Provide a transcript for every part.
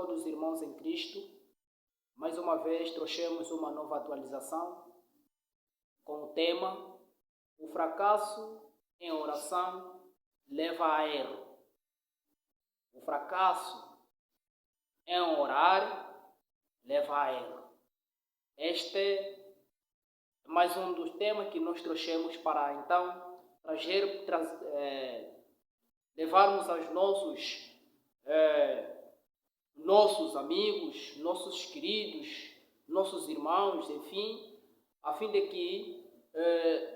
todos os irmãos em Cristo. Mais uma vez trouxemos uma nova atualização com o tema: o fracasso em oração leva a erro. O fracasso em orar leva a erro. Este é mais um dos temas que nós trouxemos para então levarmos aos nossos amigos, nossos queridos, nossos irmãos, enfim, a fim de que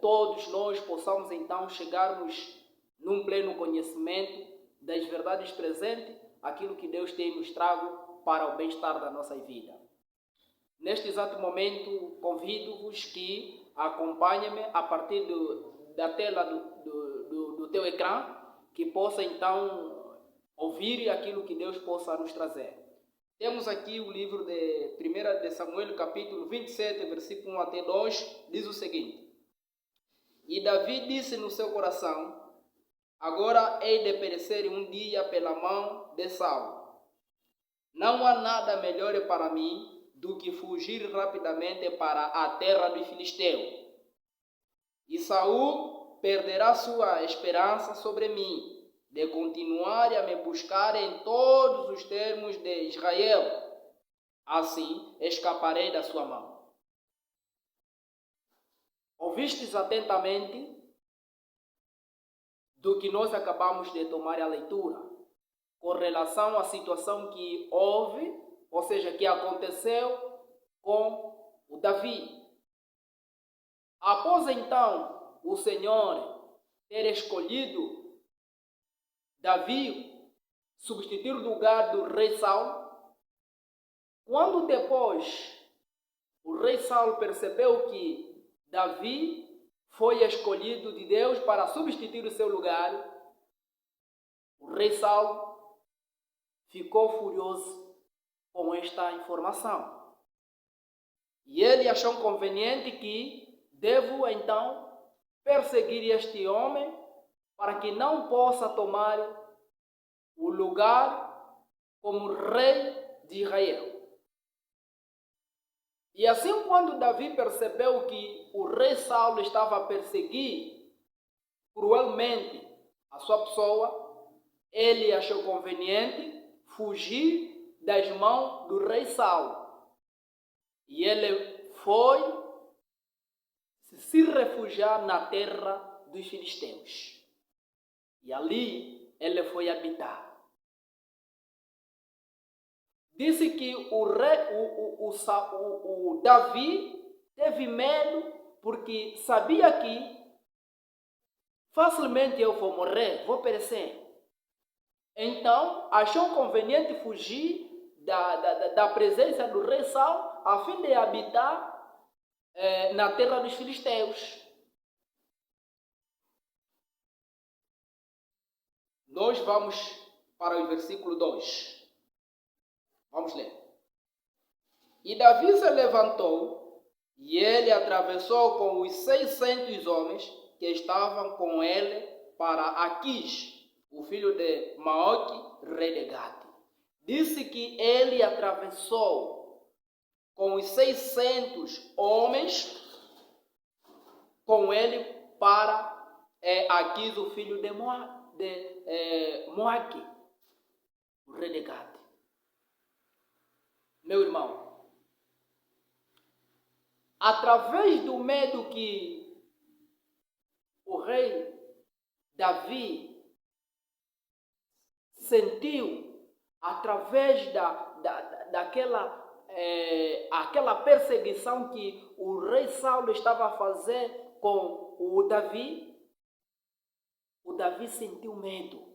todos nós possamos então chegarmos num pleno conhecimento das verdades presentes, aquilo que Deus tem nos trago para o bem-estar da nossa vida. Neste exato momento, convido-vos que acompanhem-me a partir da tela do teu ecrã, que possa então ouvir aquilo que Deus possa nos trazer. Temos aqui o livro de 1 de Samuel, capítulo 27, versículo 1 até 2, diz o seguinte: E Davi disse no seu coração: agora hei de perecer um dia pela mão de Saul. Não há nada melhor para mim do que fugir rapidamente para a terra dos filisteus. E Saul perderá sua esperança sobre mim, de continuar a me buscar em todos os termos de Israel. Assim escaparei da sua mão. Ouvistes atentamente do que nós acabamos de tomar a leitura, com relação à situação que houve, ou seja, que aconteceu com o Davi. Após então o Senhor ter escolhido Davi substituir o lugar do rei Saul, quando depois o rei Saul percebeu que Davi foi escolhido de Deus para substituir o seu lugar, o rei Saul ficou furioso com esta informação. E ele achou conveniente que devo então perseguir este homem para que não possa tomar o lugar como rei de Israel. E assim, quando Davi percebeu que o rei Saul estava a perseguir cruelmente a sua pessoa, ele achou conveniente fugir das mãos do rei Saul. E ele foi se refugiar na terra dos filisteus. E ali ele foi habitar. Disse que o Davi teve medo porque sabia que facilmente eu vou morrer, vou perecer. Então achou conveniente fugir da presença do rei Saul a fim de habitar na terra dos filisteus. Nós vamos para o versículo 2. Vamos ler. E Davi se levantou e ele atravessou com os 600 homens que estavam com ele para Aquis, o filho de Maoque, rei de Gate. Disse que ele atravessou com os 600 homens com ele para Aquis, o filho de Moaque, o rei de Gate. Meu irmão, através do medo que o rei Davi sentiu, através aquela perseguição que o rei Saul estava a fazer com o Davi sentiu medo,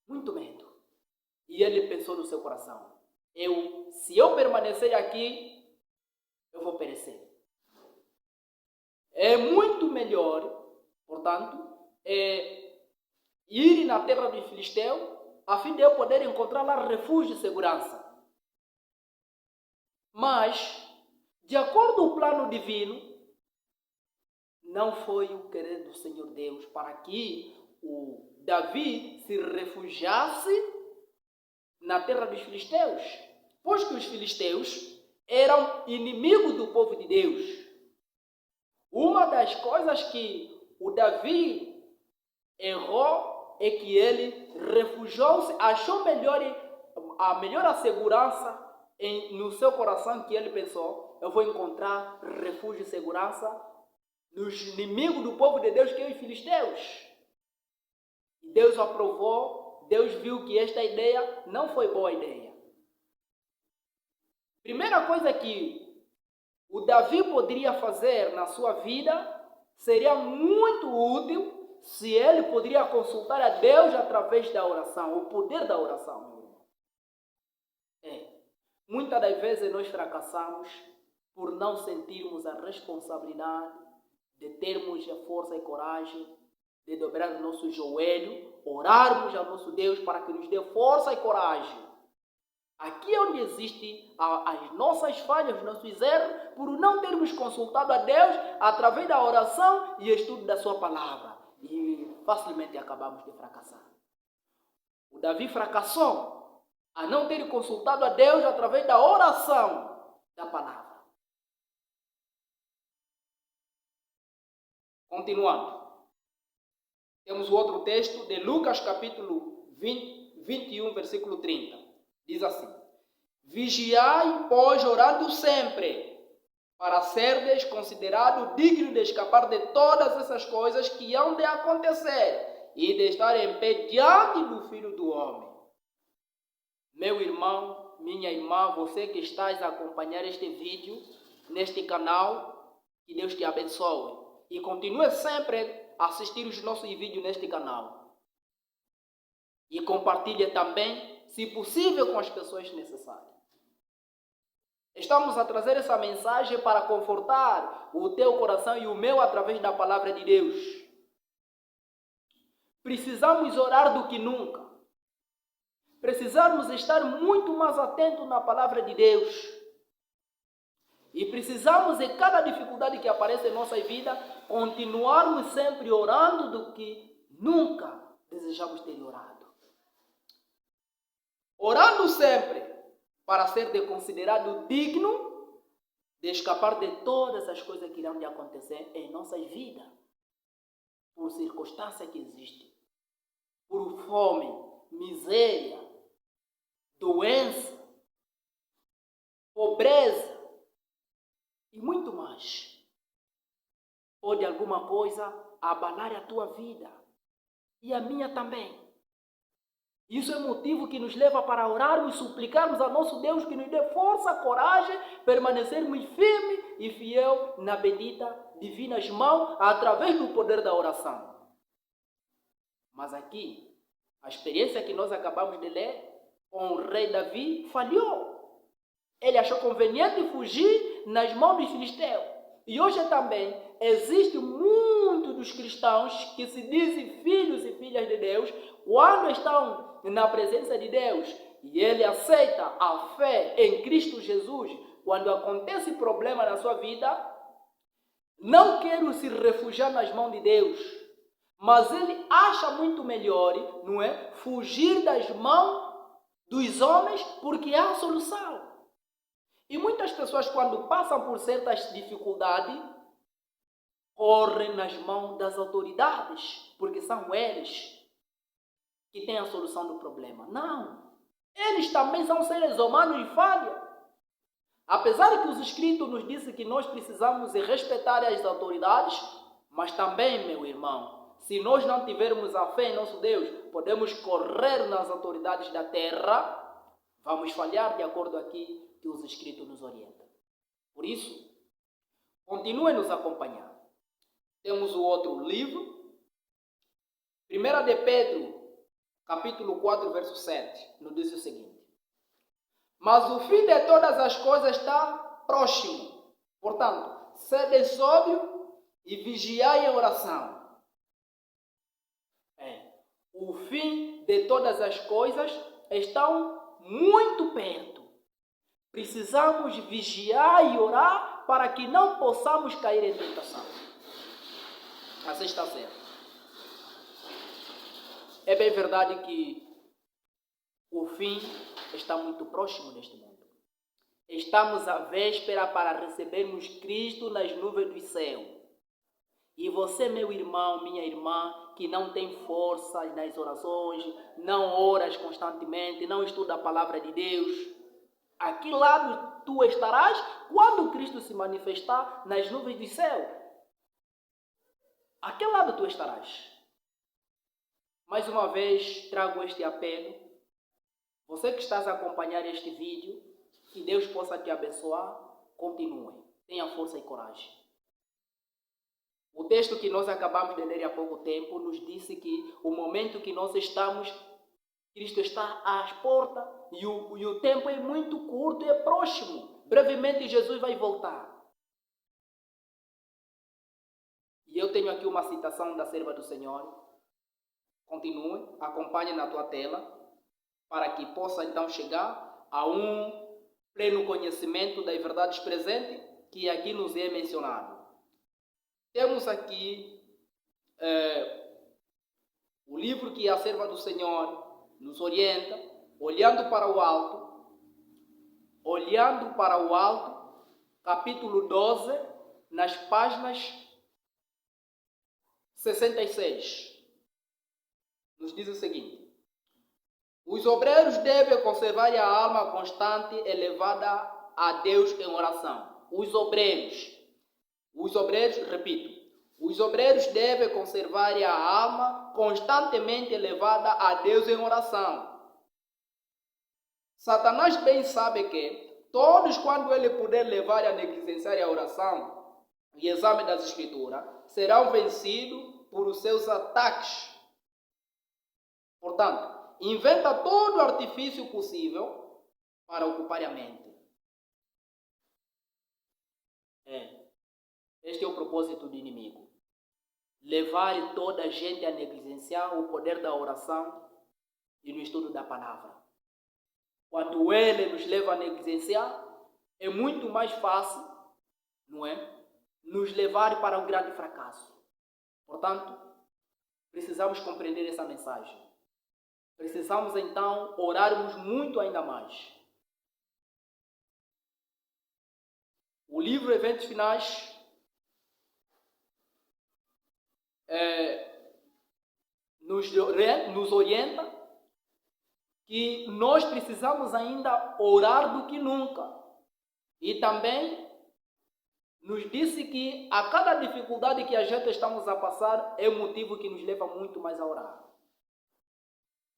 muito medo. E ele pensou no seu coração: se eu permanecer aqui, eu vou perecer. É muito melhor, portanto, ir na terra dos filisteus, a fim de eu poder encontrar lá refúgio e segurança. Mas, de acordo com o plano divino, não foi o querer do Senhor Deus para que o Davi se refugiasse na terra dos filisteus, pois que os filisteus eram inimigos do povo de Deus. Uma das coisas que o Davi errou é que ele refugiou-se, achou a melhor segurança no seu coração, que ele pensou: eu vou encontrar refúgio e segurança nos inimigos do povo de Deus, que é os filisteus. E Deus aprovou, Deus viu que esta ideia não foi boa ideia. Primeira coisa que o Davi poderia fazer na sua vida seria muito útil se ele poderia consultar a Deus através da oração, o poder da oração, meu irmão. Muitas das vezes nós fracassamos por não sentirmos a responsabilidade de termos a força e coragem de dobrar o nosso joelho, orarmos ao nosso Deus para que nos dê força e coragem. Aqui é onde existem as nossas falhas, os nossos erros, por não termos consultado a Deus através da oração e estudo da sua palavra. E facilmente acabamos de fracassar. O Davi fracassou a não ter consultado a Deus através da oração da palavra. Continuando. Temos o outro texto de Lucas capítulo 21, versículo 30. Diz assim: vigiai, pois, orando sempre, para serdes considerado digno de escapar de todas essas coisas que hão de acontecer e de estar em pé diante do Filho do Homem. Meu irmão, minha irmã, você que estás a acompanhar este vídeo, neste canal, que Deus te abençoe. E continue sempre a assistir os nossos vídeos neste canal. E compartilhe também, se possível, com as pessoas necessárias. Estamos a trazer essa mensagem para confortar o teu coração e o meu através da palavra de Deus. Precisamos orar do que nunca. Precisamos estar muito mais atentos na palavra de Deus. E precisamos, em cada dificuldade que aparece em nossa vida, continuarmos sempre orando do que nunca desejamos ter orado. Orando sempre para ser considerado digno de escapar de todas as coisas que irão de acontecer em nossas vidas. Por circunstâncias que existem. Por fome, miséria, doença, pobreza e muito mais. Pode alguma coisa abalar a tua vida e a minha também. Isso é motivo que nos leva para orarmos e suplicarmos a nosso Deus que nos dê força, coragem, permanecermos firmes e fiel na bendita, divinas mãos através do poder da oração. Mas aqui, a experiência que nós acabamos de ler com o rei Davi falhou. Ele achou conveniente fugir nas mãos dos filisteus. E hoje também existe muitos dos cristãos que se dizem filhos e filhas de Deus quando estão na presença de Deus e ele aceita a fé em Cristo Jesus. Quando acontece problema na sua vida, não quer se refugiar nas mãos de Deus, mas ele acha muito melhor, não é, fugir das mãos dos homens porque há solução. E muitas pessoas, quando passam por certas dificuldades, correm nas mãos das autoridades, porque são eles que têm a solução do problema. Não! Eles também são seres humanos e falham. Apesar de que os Escritos nos dizem que nós precisamos respeitar as autoridades, mas também, meu irmão, se nós não tivermos a fé em nosso Deus, podemos correr nas autoridades da terra, vamos falhar de acordo aqui que os Escritos nos orientam. Por isso, continue nos acompanhando. Temos o outro livro, 1 de Pedro, capítulo 4, verso 7, nos diz o seguinte: mas o fim de todas as coisas está próximo. Portanto, sede sóbrio e vigiai em oração. O fim de todas as coisas estão muito perto. Precisamos vigiar e orar para que não possamos cair em tentação. Assim está certo. É bem verdade que o fim está muito próximo deste mundo. Estamos à véspera para recebermos Cristo nas nuvens do céu. E você, meu irmão, minha irmã, que não tem forças nas orações, não oras constantemente, não estuda a palavra de Deus, a que lado tu estarás quando Cristo se manifestar nas nuvens do céu? A que lado tu estarás? Mais uma vez trago este apelo. Você que estás a acompanhar este vídeo, que Deus possa te abençoar, continue. Tenha força e coragem. O texto que nós acabamos de ler há pouco tempo nos disse que o momento que nós estamos, Cristo está às portas e o tempo é muito curto, é próximo. Brevemente Jesus vai voltar. E eu tenho aqui uma citação da serva do Senhor. Continue, acompanhe na tua tela, para que possa então chegar a um pleno conhecimento das verdades presentes que aqui nos é mencionado. Temos aqui o livro que a serva do Senhor nos orienta, olhando para o alto, capítulo 12, nas páginas 66. Nos diz o seguinte: os obreiros devem conservar a alma constante elevada a Deus em oração. Os obreiros, repito, os obreiros devem conservar a alma constantemente elevada a Deus em oração. Satanás bem sabe que todos, quando ele puder levar a negligenciar a oração e exame das Escrituras, serão vencidos por os seus ataques. Portanto, inventa todo o artifício possível para ocupar a mente. Este é o propósito do inimigo. Levar toda a gente a negligenciar o poder da oração e no estudo da palavra. Quando ele nos leva a negligenciar, é muito mais fácil, não é? Nos levar para um grande fracasso. Portanto, precisamos compreender essa mensagem. Precisamos então orarmos muito ainda mais. O livro Eventos Finais nos orienta que nós precisamos ainda orar do que nunca. E também nos disse que a cada dificuldade que a gente estamos a passar é um motivo que nos leva muito mais a orar.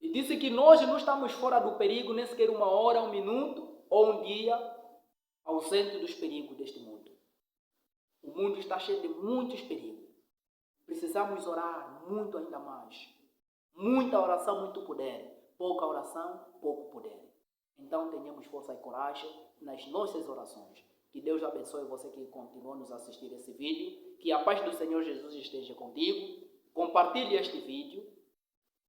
E disse que nós não estamos fora do perigo, nem sequer uma hora, um minuto ou um dia ausente dos perigos deste mundo. O mundo está cheio de muitos perigos. Precisamos orar muito ainda mais. Muita oração, muito poder. Pouca oração, pouco poder. Então tenhamos força e coragem nas nossas orações. Que Deus abençoe você que continua a nos assistir esse vídeo. Que a paz do Senhor Jesus esteja contigo. Compartilhe este vídeo.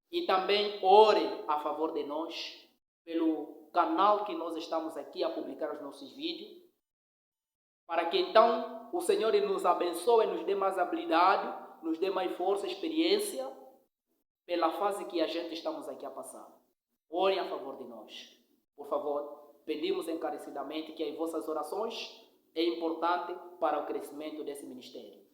E também ore a favor de nós, pelo canal que nós estamos aqui a publicar os nossos vídeos, para que então o Senhor nos abençoe, nos dê mais habilidade, nos dê mais força, experiência, pela fase que a gente estamos aqui a passar. Orem a favor de nós. Por favor, pedimos encarecidamente que as vossas orações é importante para o crescimento desse ministério.